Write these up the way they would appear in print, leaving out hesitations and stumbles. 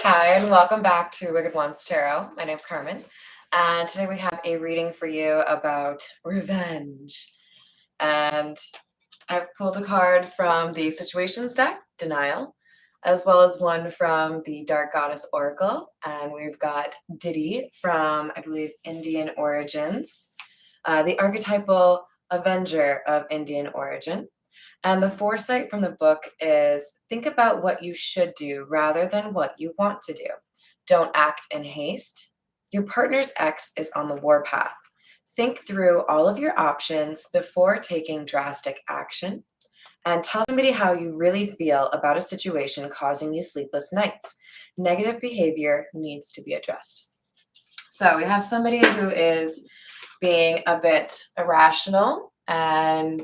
Hi, and welcome back to Wicked Ones Tarot. My name's Carmen, and today we have a reading for you about revenge. And I've pulled a card from the Situations deck, Denial, as well as one from the Dark Goddess Oracle. And we've got Diddy from, I believe, Indian origins, the archetypal Avenger of Indian origin. And the foresight from the book is think about what you should do rather than what you want to do. Don't act in haste. Your partner's ex is on the warpath. Think through all of your options before taking drastic action. And tell somebody how you really feel about a situation causing you sleepless nights. Negative behavior needs to be addressed. So we have somebody who is being a bit irrational and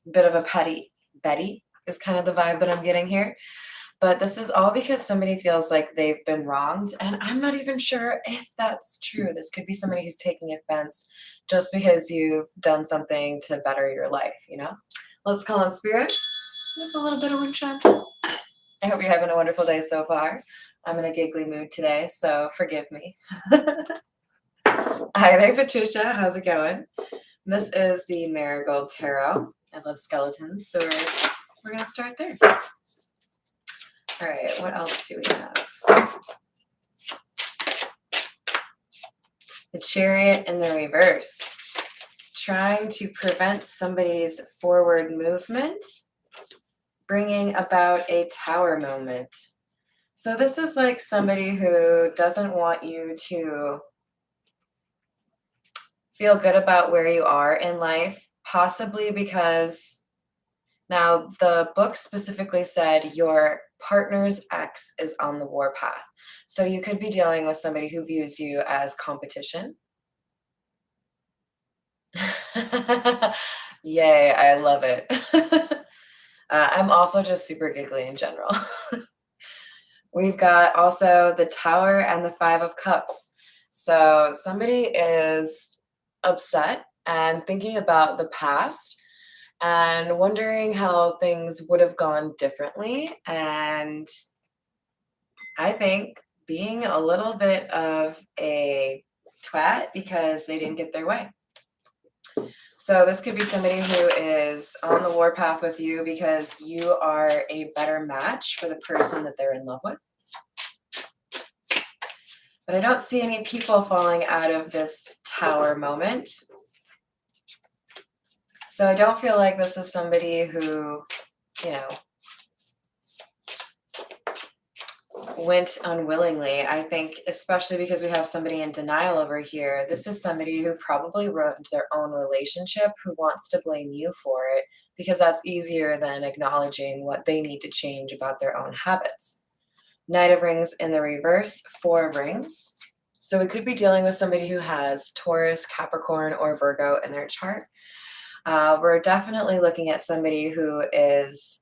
a bit of a petty Betty is kind of the vibe that I'm getting here. But this is all because somebody feels like they've been wronged. And I'm not even sure if that's true. This could be somebody who's taking offense just because you've done something to better your life, you know? Let's call on spirit with a little bit of wind chime. I hope you're having a wonderful day so far. I'm in a giggly mood today, so forgive me. Hi there, Patricia. How's it going? This is the Marigold Tarot. I love skeletons, so we're going to start there. All right, what else do we have? The Chariot in the reverse. Trying to prevent somebody's forward movement, bringing about a tower moment. So this is like somebody who doesn't want you to feel good about where you are in life, possibly because now the book specifically said your partner's ex is on the warpath. So you could be dealing with somebody who views you as competition. Yay, I love it. I'm also just super giggly in general. We've got also the Tower and the Five of Cups. So somebody is upset and thinking about the past and wondering how things would have gone differently. And I think being a little bit of a twat because they didn't get their way. So this could be somebody who is on the warpath with you because you are a better match for the person that they're in love with. But I don't see any people falling out of this tower moment. So I don't feel like this is somebody who, you know, went unwillingly. I think, especially because we have somebody in denial over here, this is somebody who probably wrote into their own relationship who wants to blame you for it because that's easier than acknowledging what they need to change about their own habits. Knight of Rings in the reverse, Four of Rings. So we could be dealing with somebody who has Taurus, Capricorn, or Virgo in their chart. We're definitely looking at somebody who is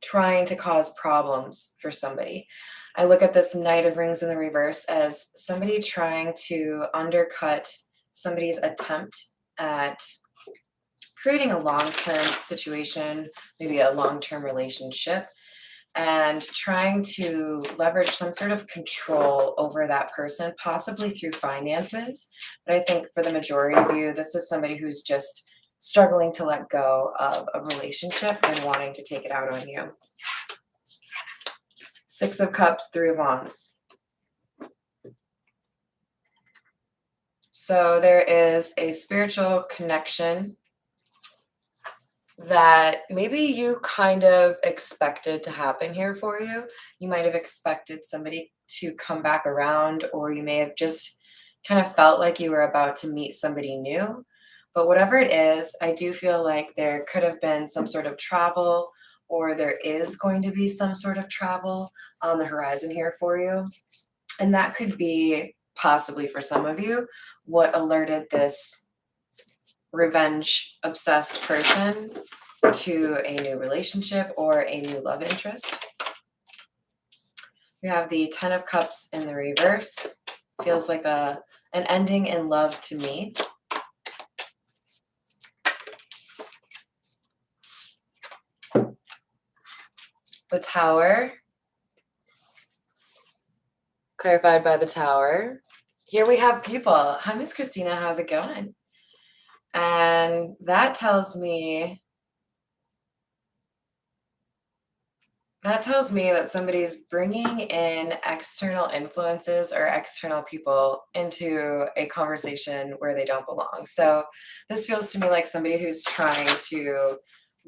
trying to cause problems for somebody. I look at this Knight of Rings in the reverse as somebody trying to undercut somebody's attempt at creating a long-term situation, maybe a long-term relationship, and trying to leverage some sort of control over that person, possibly through finances. But I think for the majority of you, this is somebody who's just struggling to let go of a relationship and wanting to take it out on you. Six of Cups, Three of Wands. So there is a spiritual connection that maybe you kind of expected to happen here for you. You might have expected somebody to come back around, or you may have just kind of felt like you were about to meet somebody new. But whatever it is, I do feel like there could have been some sort of travel, or there is going to be some sort of travel on the horizon here for you. And that could be possibly for some of you what alerted this revenge obsessed person to a new relationship or a new love interest. We have the Ten of Cups in the reverse. Feels like an ending in love to me. The Tower Clarified by the Tower. Here we have people. Hi, Miss Christina. How's it going? And that tells me that somebody's bringing in external influences or external people into a conversation where they don't belong. So this feels to me like somebody who's trying to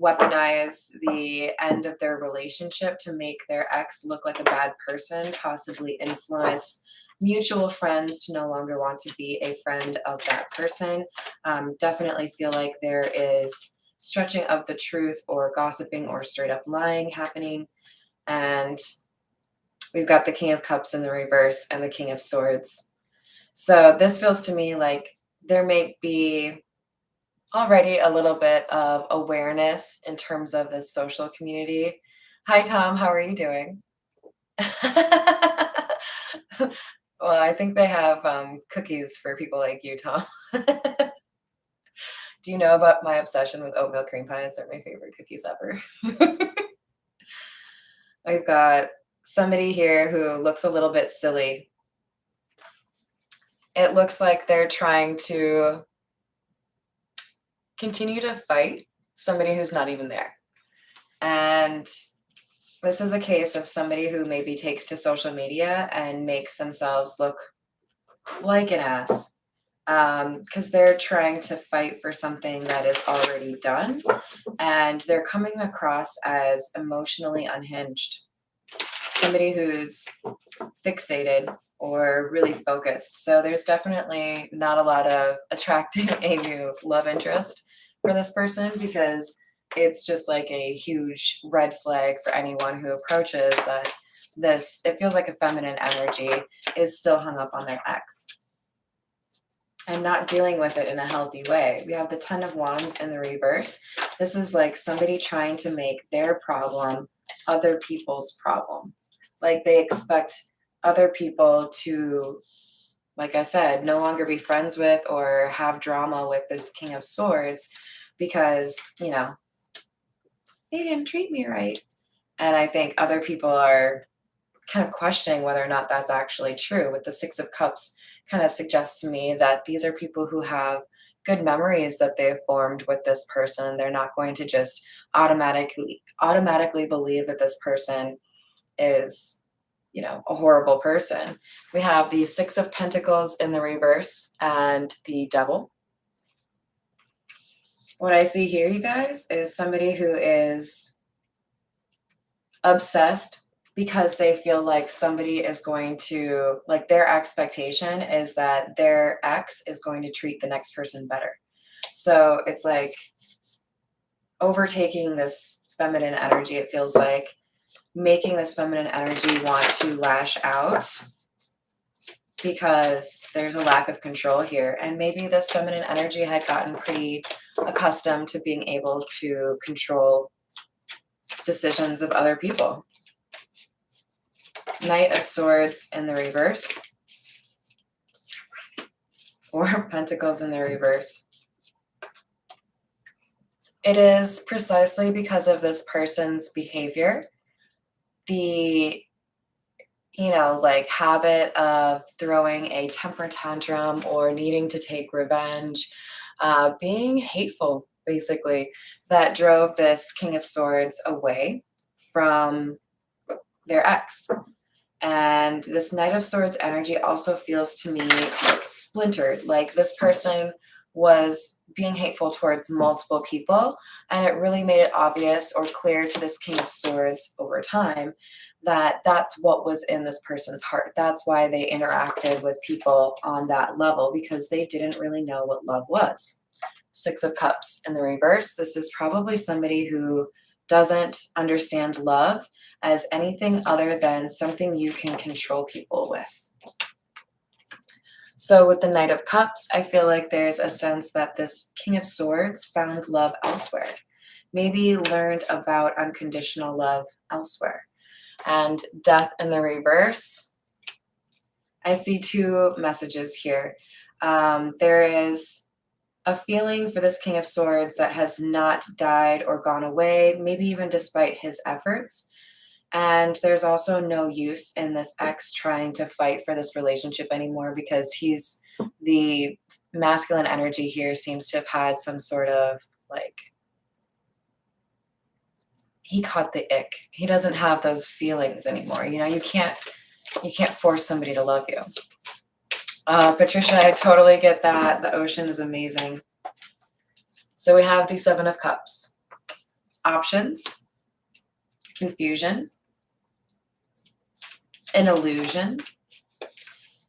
weaponize the end of their relationship to make their ex look like a bad person, possibly influence mutual friends to no longer want to be a friend of that person. Definitely feel like there is stretching of the truth or gossiping or straight up lying happening. And we've got the King of Cups in the reverse and the King of Swords. So this feels to me like there may be already a little bit of awareness in terms of this social community. Hi, Tom. How are you doing? Well, I think they have cookies for people like you, Tom. Do you know about my obsession with oatmeal cream pies? They're my favorite cookies ever. I've got somebody here who looks a little bit silly. It looks like they're trying to continue to fight somebody who's not even there. And this is a case of somebody who maybe takes to social media and makes themselves look like an ass because they're trying to fight for something that is already done, and they're coming across as emotionally unhinged. Somebody who's fixated or really focused. So there's definitely not a lot of attracting a new love interest for this person because it's just like a huge red flag for anyone who approaches that this, it feels like a feminine energy is still hung up on their ex and not dealing with it in a healthy way. We have the Ten of Wands in the reverse. This is like somebody trying to make their problem other people's problem. Like they expect other people to, like I said, no longer be friends with or have drama with this King of Swords because, you know, they didn't treat me right. And I think other people are kind of questioning whether or not that's actually true. With the Six of Cups kind of suggests to me that these are people who have good memories that they've formed with this person. They're not going to just automatically believe that this person is, you know, a horrible person. We have the Six of Pentacles in the reverse and the Devil. What I see here, you guys, is somebody who is obsessed because they feel like somebody is going to, like, their expectation is that their ex is going to treat the next person better. So it's like overtaking this feminine energy, it feels like, making this feminine energy want to lash out because there's a lack of control here. And maybe this feminine energy had gotten pretty accustomed to being able to control decisions of other people. Knight of Swords in the reverse. Four of Pentacles in the reverse. It is precisely because of this person's behavior, the, you know, like habit of throwing a temper tantrum or needing to take revenge, being hateful, basically, that drove this King of Swords away from their ex. And this Knight of Swords energy also feels to me like splintered, like this person was being hateful towards multiple people, and it really made it obvious or clear to this King of Swords over time that that's what was in this person's heart. That's why they interacted with people on that level, because they didn't really know what love was. Six of Cups in the reverse. This is probably somebody who doesn't understand love as anything other than something you can control people with. So with the Knight of Cups, I feel like there's a sense that this King of Swords found love elsewhere, maybe learned about unconditional love elsewhere. And Death in the reverse, I see two messages here. There is a feeling for this King of Swords that has not died or gone away, maybe even despite his efforts. And there's also no use in this ex trying to fight for this relationship anymore because the masculine energy here seems to have had some sort of like, he caught the ick. He doesn't have those feelings anymore. You can't force somebody to love you. Patricia, I totally get that. The ocean is amazing. So we have the Seven of Cups. Options, confusion, an illusion.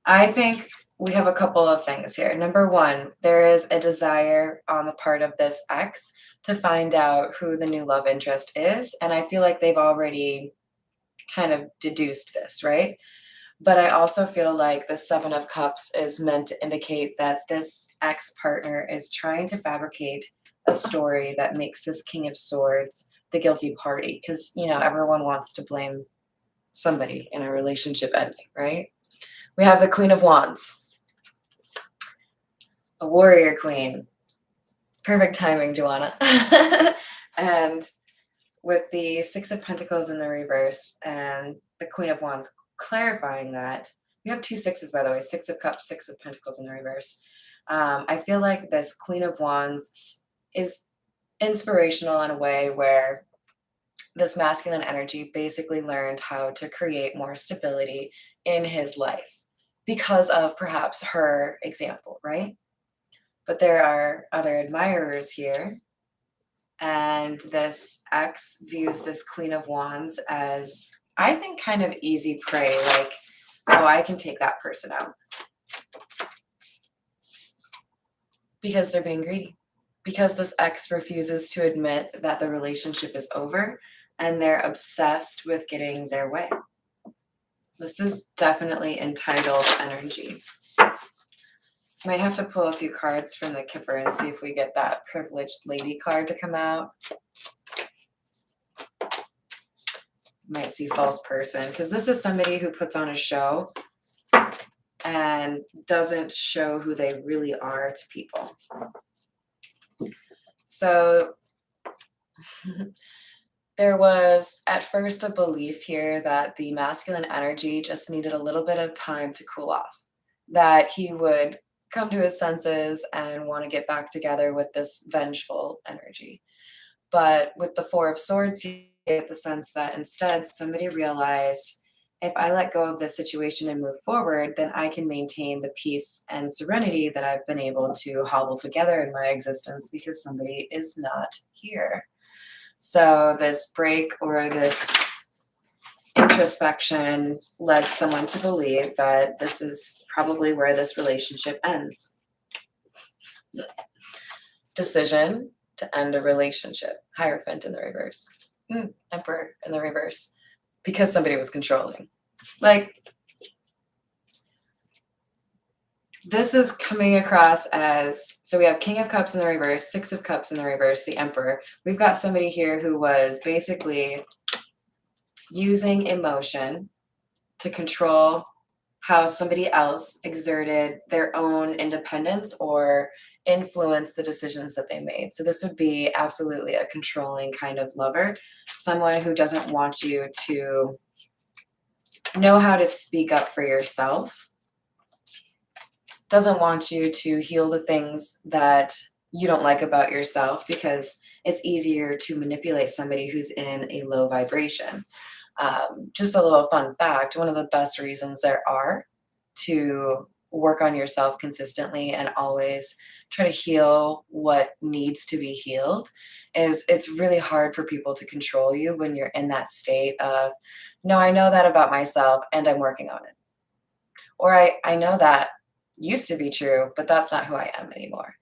I think we have a couple of things here. Number one, there is a desire on the part of this ex to find out who the new love interest is. And I feel like they've already kind of deduced this, right? But I also feel like the Seven of Cups is meant to indicate that this ex partner is trying to fabricate a story that makes this King of Swords the guilty party. Because, everyone wants to blame somebody in a relationship ending, right? We have the Queen of Wands, a warrior queen. Perfect timing, Joanna. And with the Six of Pentacles in the reverse and the Queen of Wands clarifying that, we have two sixes, by the way, Six of Cups, Six of Pentacles in the reverse. I feel like this Queen of Wands is inspirational in a way where this masculine energy basically learned how to create more stability in his life because of perhaps her example, right? But there are other admirers here. And this ex views this Queen of Wands as, I think, kind of easy prey, like, oh, I can take that person out. Because they're being greedy. Because this ex refuses to admit that the relationship is over and they're obsessed with getting their way. This is definitely entitled energy. Might have to pull a few cards from the Kipper and see if we get that privileged lady card to come out. Might see false person, because this is somebody who puts on a show and doesn't show who they really are to people. So there was at first a belief here that the masculine energy just needed a little bit of time to cool off, that he would come to his senses and want to get back together with this vengeful energy. But with the Four of Swords, you get the sense that instead somebody realized, if I let go of this situation and move forward, then I can maintain the peace and serenity that I've been able to hobble together in my existence because somebody is not here. So this break or this introspection led someone to believe that this is probably where this relationship ends. Decision to end a relationship. Hierophant in the reverse. Emperor in the reverse. Because somebody was controlling. Like, this is coming across as, so we have King of Cups in the reverse, Six of Cups in the reverse, the Emperor. We've got somebody here who was basically using emotion to control how somebody else exerted their own independence or influence the decisions that they made. So this would be absolutely a controlling kind of lover, someone who doesn't want you to know how to speak up for yourself, doesn't want you to heal the things that you don't like about yourself because it's easier to manipulate somebody who's in a low vibration. Just a little fun fact, one of the best reasons there are to work on yourself consistently and always try to heal what needs to be healed is it's really hard for people to control you when you're in that state of, no, I know that about myself and I'm working on it. Or I know that used to be true, but that's not who I am anymore.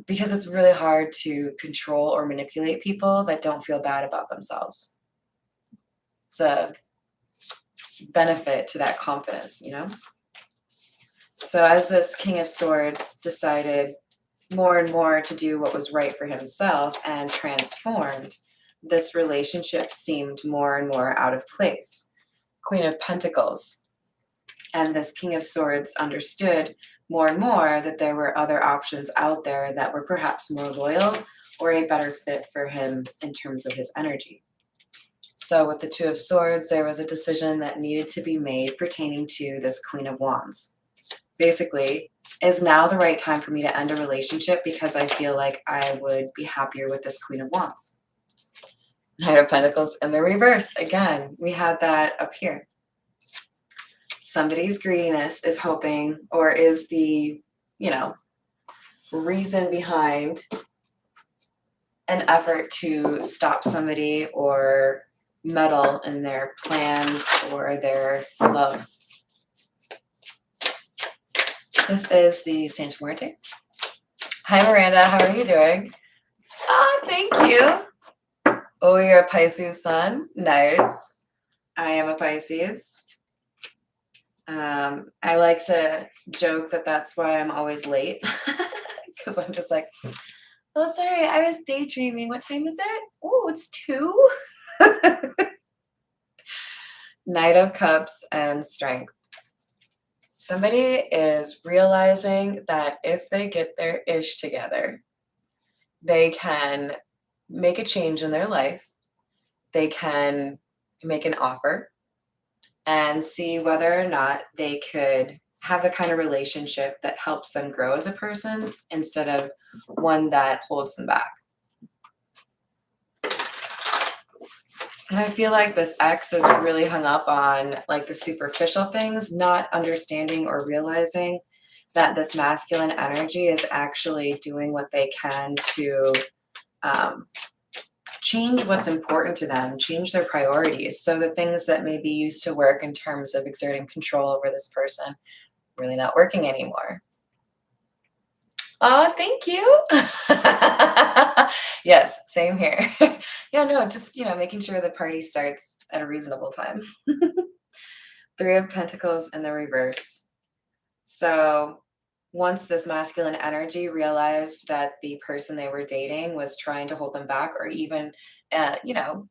Because it's really hard to control or manipulate people that don't feel bad about themselves. It's a benefit to that confidence, So as this King of Swords decided more and more to do what was right for himself and transformed, this relationship seemed more and more out of place. Queen of Pentacles. And this King of Swords understood more and more that there were other options out there that were perhaps more loyal or a better fit for him in terms of his energy. So with the Two of Swords, there was a decision that needed to be made pertaining to this Queen of Wands. Basically, is now the right time for me to end a relationship because I feel like I would be happier with this Queen of Wands. Knight of Pentacles in the reverse. Again, we had that up here. Somebody's greediness is hoping, or is the, reason behind an effort to stop somebody or meddle in their plans or their love. This is the Santa Muerte. Hi, Miranda. How are you doing? Thank you. Oh, you're a Pisces sun? Nice. I am a Pisces. I like to joke that that's why I'm always late. Because I'm just like, oh, sorry, I was daydreaming. What time is it? Oh, it's 2. Knight of Cups and Strength. Somebody is realizing that if they get their ish together, they can make a change in their life. They can make an offer and see whether or not they could have the kind of relationship that helps them grow as a person instead of one that holds them back. And I feel like this ex is really hung up on like the superficial things, not understanding or realizing that this masculine energy is actually doing what they can to change what's important to them, change their priorities. So the things that maybe used to work in terms of exerting control over this person, really not working anymore. Oh, thank you. Yes, same here. Yeah, no, just, making sure the party starts at a reasonable time. 3 of Pentacles in the reverse. So once this masculine energy realized that the person they were dating was trying to hold them back or even,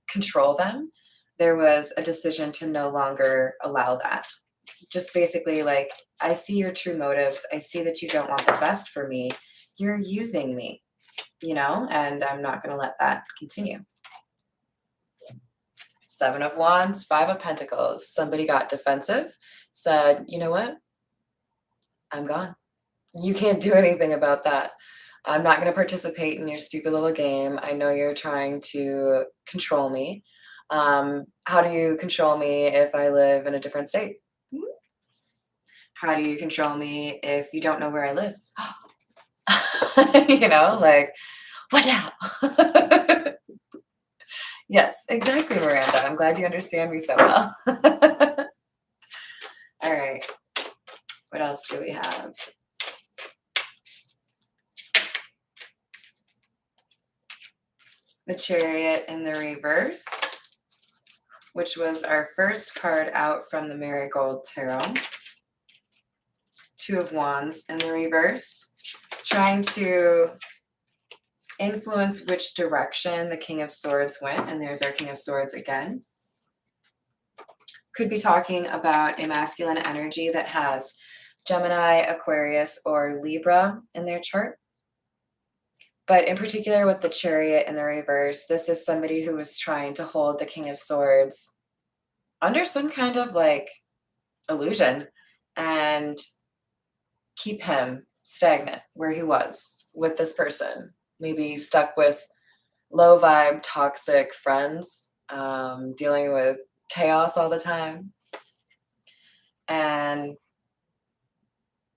control them, there was a decision to no longer allow that. Just basically like, I see your true motives. I see that you don't want the best for me. You're using me, and I'm not going to let that continue. 7 of Wands, 5 of Pentacles. Somebody got defensive, said, you know what? I'm gone. You can't do anything about that. I'm not going to participate in your stupid little game. I know you're trying to control me. How do you control me if I live in a different state? How do you control me if you don't know where I live? Like, what now? Yes, exactly, Miranda. I'm glad you understand me so well. All right. What else do we have? The Chariot in the reverse, which was our first card out from the Marigold Tarot. 2 of Wands in the reverse, trying to influence which direction the King of Swords went. And there's our King of Swords again. Could be talking about a masculine energy that has Gemini, Aquarius, or Libra in their chart. But in particular with the Chariot in the reverse, this is somebody who was trying to hold the King of Swords under some kind of like illusion and keep him stagnant where he was with this person. Maybe stuck with low vibe, toxic friends, dealing with chaos all the time. And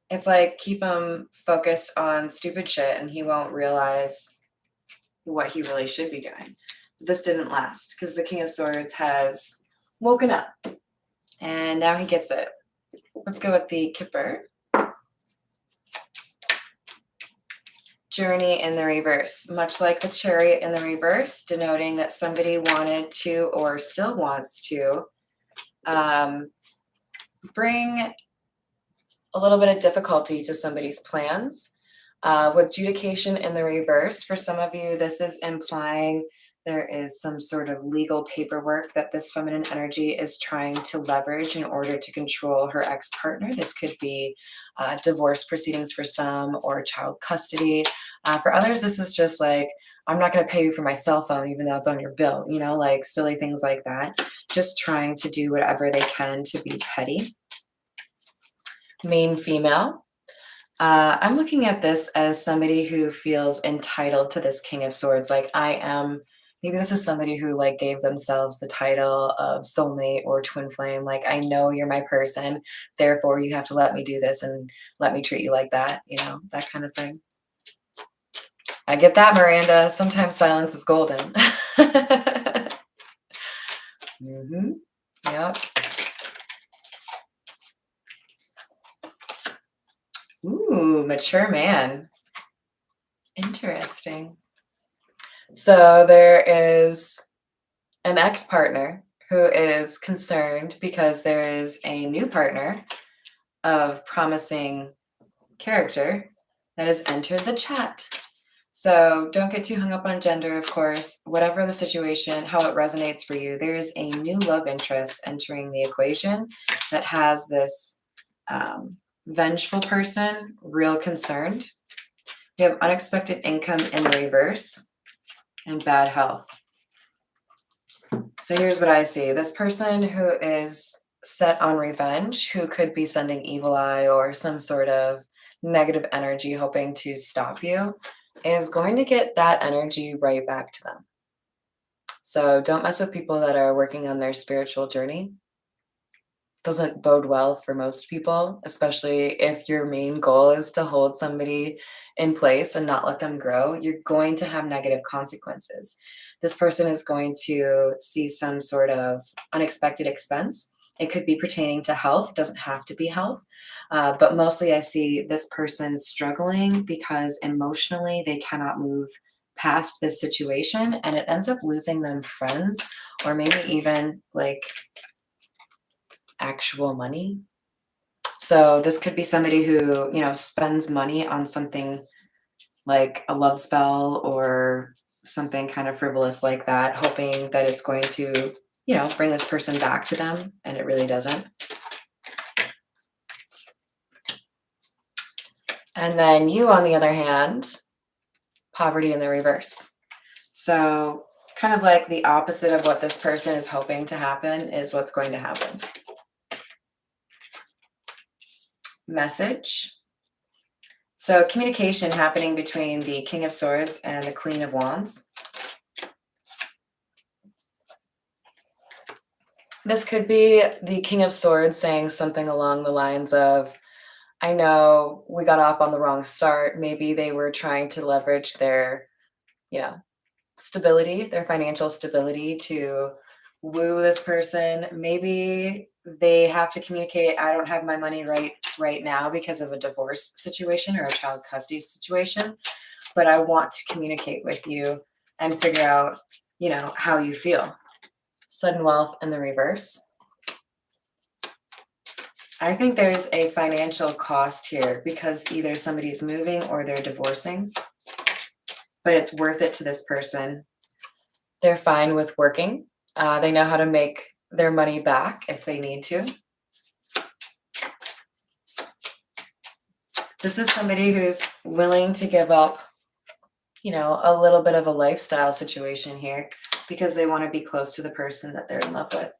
it's like, keep him focused on stupid shit and he won't realize what he really should be doing. This didn't last because the King of Swords has woken up and now he gets it. Let's go with the Kipper. Journey in the reverse, much like the Chariot in the reverse, denoting that somebody wanted to or still wants to bring a little bit of difficulty to somebody's plans. With Judication in the reverse, for some of you, this is implying there is some sort of legal paperwork that this feminine energy is trying to leverage in order to control her ex-partner. This could be divorce proceedings for some or child custody. For others, this is just like I'm not going to pay you for my cell phone, even though it's on your bill, like silly things like that. Just trying to do whatever they can to be petty. Main female. I'm looking at this as somebody who feels entitled to this King of Swords. Like I am, maybe this is somebody who like gave themselves the title of soulmate or twin flame. Like I know you're my person, therefore you have to let me do this and let me treat you like that, that kind of thing. I get that, Miranda. Sometimes silence is golden. Yep. Ooh, mature man. Interesting. So there is an ex-partner who is concerned because there is a new partner of promising character that has entered the chat. So don't get too hung up on gender, of course. Whatever the situation, how it resonates for you, there's a new love interest entering the equation that has this vengeful person real concerned. We have unexpected income in the reverse and bad health. So here's what I see. This person who is set on revenge, who could be sending evil eye or some sort of negative energy hoping to stop you, is going to get that energy right back to them. So don't mess with people that are working on their spiritual journey. Doesn't bode well for most people, especially if your main goal is to hold somebody in place and not let them grow. You're going to have negative consequences. This person is going to see some sort of unexpected expense. It could be pertaining to health, it doesn't have to be health. But mostly I see this person struggling because emotionally they cannot move past this situation, and it ends up losing them friends or maybe even like actual money. So this could be somebody who, spends money on something like a love spell or something kind of frivolous like that, hoping that it's going to, bring this person back to them, and it really doesn't. And then you, on the other hand, poverty in the reverse. So kind of like the opposite of what this person is hoping to happen is what's going to happen. Message. So communication happening between the King of Swords and the Queen of Wands. This could be the King of Swords saying something along the lines of, I know we got off on the wrong start. Maybe they were trying to leverage their, stability, their financial stability to woo this person. Maybe they have to communicate, I don't have my money right now because of a divorce situation or a child custody situation, but I want to communicate with you and figure out, how you feel. Sudden wealth in the reverse. I think there's a financial cost here because either somebody's moving or they're divorcing, but it's worth it to this person. They're fine with working. They know how to make their money back if they need to. This is somebody who's willing to give up, a little bit of a lifestyle situation here because they want to be close to the person that they're in love with.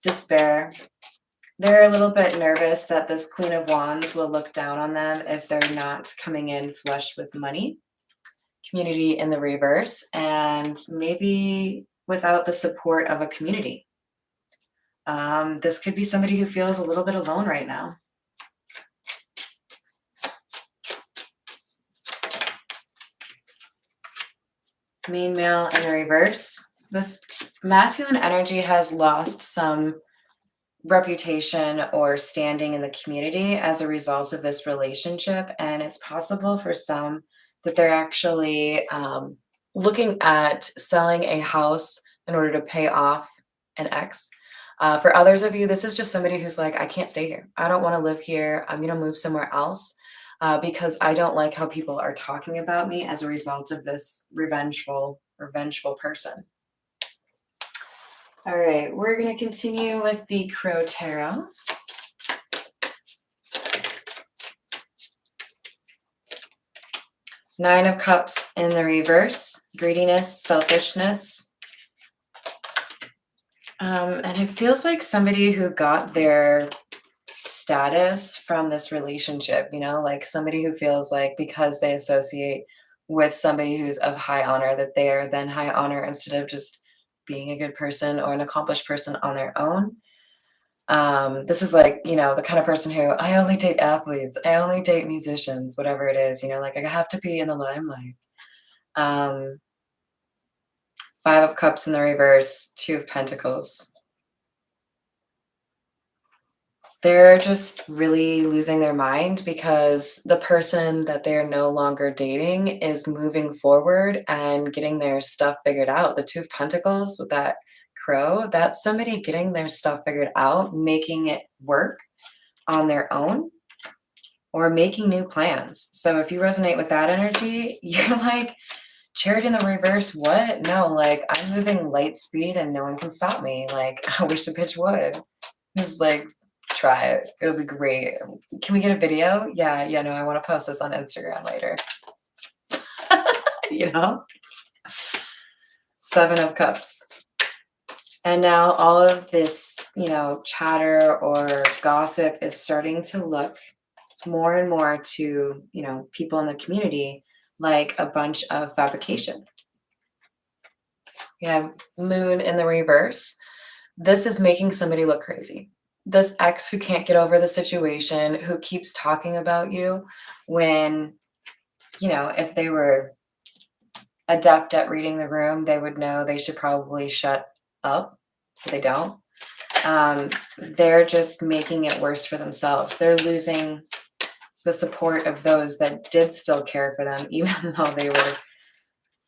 Despair. They're a little bit nervous that this Queen of Wands will look down on them if they're not coming in flush with money. Community in the reverse, and maybe without the support of a community. This could be somebody who feels a little bit alone right now. Main male in the reverse. This masculine energy has lost some reputation or standing in the community as a result of this relationship, and it's possible for some that they're actually looking at selling a house in order to pay off an ex. For others of you, this is just somebody who's like, I can't stay here. I don't want to live here. I'm going to move somewhere else because I don't like how people are talking about me as a result of this revengeful person. All right, we're going to continue with the Crow Tarot. Nine of Cups in the reverse, greediness, selfishness. And it feels like somebody who got their status from this relationship, like somebody who feels like because they associate with somebody who's of high honor, that they are then high honor instead of just being a good person or an accomplished person on their own. This is like, the kind of person who I only date athletes, I only date musicians, whatever it is, like I have to be in the limelight. Um, Five of Cups in the reverse, Two of Pentacles. They're just really losing their mind because the person that they're no longer dating is moving forward and getting their stuff figured out. The Two of Pentacles with that crow, that's somebody getting their stuff figured out, making it work on their own or making new plans. So if you resonate with that energy, you're like, Chariot in the reverse, what? No, like I'm moving light speed and no one can stop me. Like I wish a bitch would. Just like try it. It'll be great. Can we get a video? Yeah, no, I want to post this on Instagram later. you know? Seven of Cups. And now all of this, chatter or gossip is starting to look more and more to, people in the community like a bunch of fabrication. We have Moon in the reverse. This is making somebody look crazy. This ex who can't get over the situation, who keeps talking about you when, if they were adept at reading the room, they would know they should probably shut up, but they don't. They're just making it worse for themselves. They're losing the support of those that did still care for them, even though they were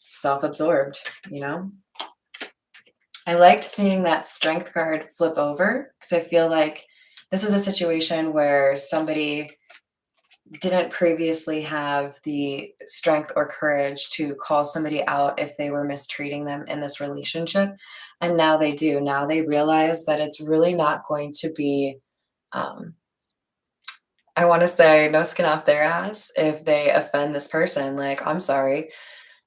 self-absorbed, I liked seeing that Strength card flip over because I feel like this is a situation where somebody didn't previously have the strength or courage to call somebody out if they were mistreating them in this relationship. And now they do. Now they realize that it's really not going to be, I want to say, no skin off their ass if they offend this person. Like, I'm sorry,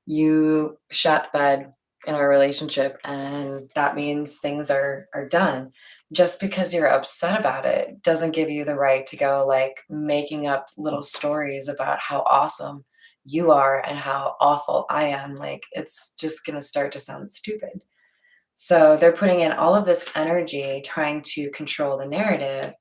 you shot the bed in our relationship and that means things are done. Just because you're upset about it doesn't give you the right to go like making up little stories about how awesome you are and how awful I am. Like it's just going to start to sound stupid. So they're putting in all of this energy trying to control the narrative,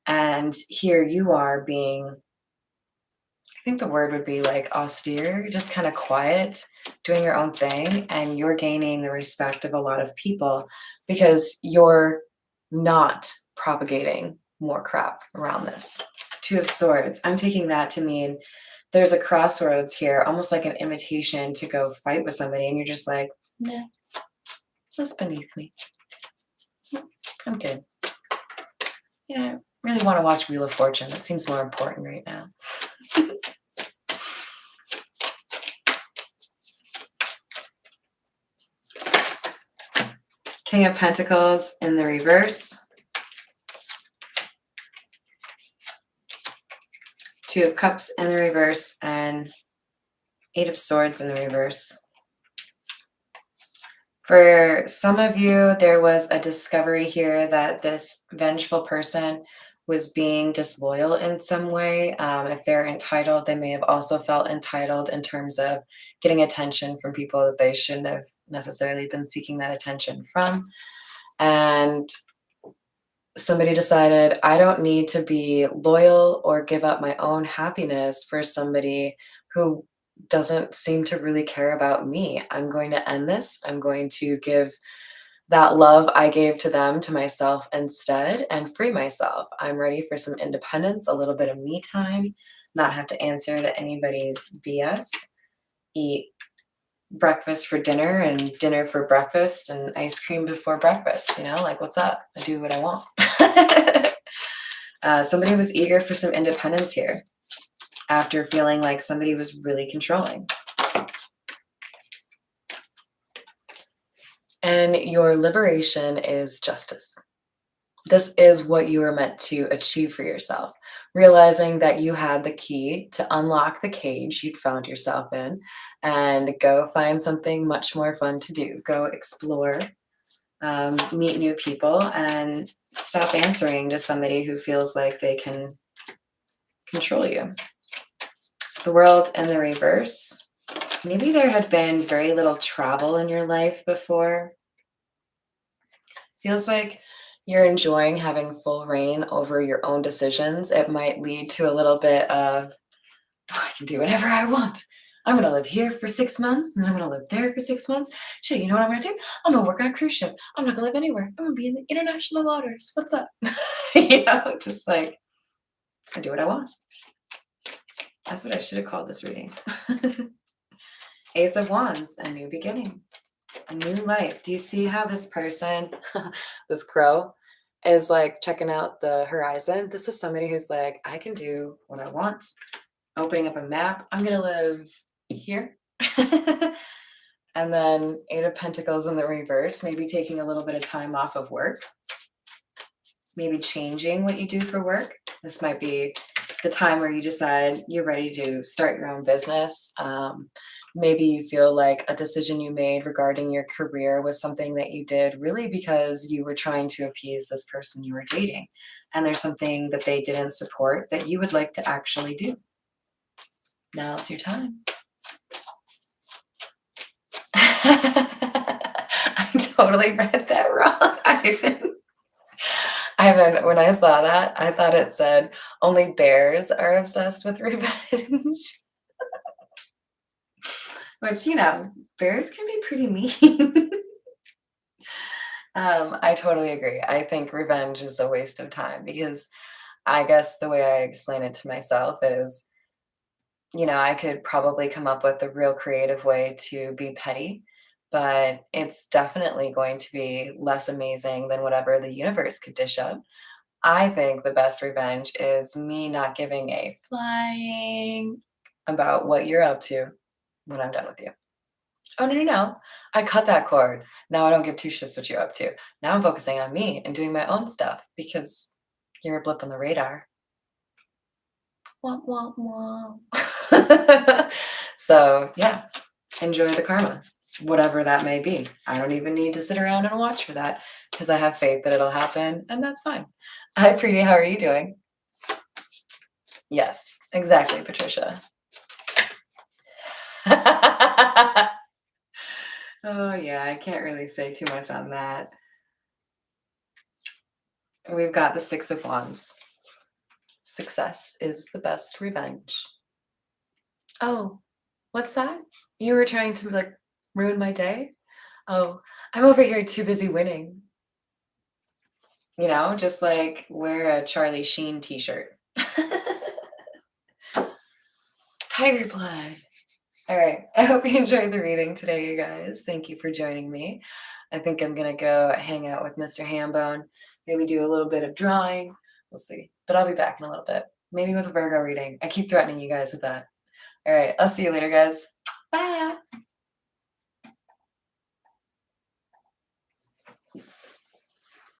and here you are being, I think the word would be like austere, just kind of quiet, doing your own thing, and you're gaining the respect of a lot of people because you're not propagating more crap around this. Two of Swords. I'm taking that to mean there's a crossroads here, almost like an invitation to go fight with somebody, and you're just like, nah, that's beneath me. I'm good. I really want to watch Wheel of Fortune. That seems more important right now. King of Pentacles in the reverse. Two of Cups in the reverse and Eight of Swords in the reverse. For some of you, there was a discovery here that this vengeful person was being disloyal in some way. If they're entitled, they may have also felt entitled in terms of getting attention from people that they shouldn't have necessarily been seeking that attention from. And somebody decided, I don't need to be loyal or give up my own happiness for somebody who doesn't seem to really care about me. I'm going to end this. I'm going to give that love I gave to them to myself instead and free myself. I'm ready for some independence, a little bit of me time, not have to answer to anybody's BS, eat breakfast for dinner and dinner for breakfast and ice cream before breakfast, like what's up? I do what I want. Somebody was eager for some independence here after feeling like somebody was really controlling. And your liberation is justice. This is what you were meant to achieve for yourself. Realizing that you had the key to unlock the cage you'd found yourself in and go find something much more fun to do. Go explore, meet new people, and stop answering to somebody who feels like they can control you. The world in the reverse. Maybe there had been very little travel in your life before. Feels like you're enjoying having full reign over your own decisions. It might lead to a little bit of, "Oh, I can do whatever I want. I'm going to live here for 6 months and then I'm going to live there for 6 months. Shit, you know what I'm going to do? I'm going to work on a cruise ship. I'm not going to live anywhere. I'm going to be in the international waters. What's up?" Just like, I do what I want. That's what I should have called this reading. Ace of Wands, a new beginning, a new life. Do you see how this person, this crow, is like checking out the horizon? This is somebody who's like, I can do what I want. Opening up a map. I'm going to live here. And then Eight of Pentacles in the reverse, maybe taking a little bit of time off of work, maybe changing what you do for work. This might be the time where you decide you're ready to start your own business. Maybe you feel like a decision you made regarding your career was something that you did really because you were trying to appease this person you were dating. And there's something that they didn't support that you would like to actually do. Now's your time. I totally read that wrong, Ivan. Ivan, when I saw that, I thought it said only bears are obsessed with revenge. Which, bears can be pretty mean. I totally agree. I think revenge is a waste of time because I guess the way I explain it to myself is, I could probably come up with a real creative way to be petty, but it's definitely going to be less amazing than whatever the universe could dish up. I think the best revenge is me not giving a flying about what you're up to when I'm done with you. Oh, no, no, no. I cut that cord. Now I don't give two shits what you're up to. Now I'm focusing on me and doing my own stuff because you're a blip on the radar. Wah, wah, wah. So, yeah, enjoy the karma, whatever that may be. I don't even need to sit around and watch for that because I have faith that it'll happen, and that's fine. Hi, Preeti. How are you doing? Yes, exactly, Patricia. Oh, yeah, I can't really say too much on that. We've got the Six of Wands. Success is the best revenge. Oh, what's that? You were trying to like ruin my day? Oh, I'm over here too busy winning. Just like wear a Charlie Sheen t-shirt. Tiger blood. All right. I hope you enjoyed the reading today, you guys. Thank you for joining me. I think I'm going to go hang out with Mr. Hambone, maybe do a little bit of drawing. We'll see. But I'll be back in a little bit. Maybe with a Virgo reading. I keep threatening you guys with that. All right. I'll see you later, guys. Bye.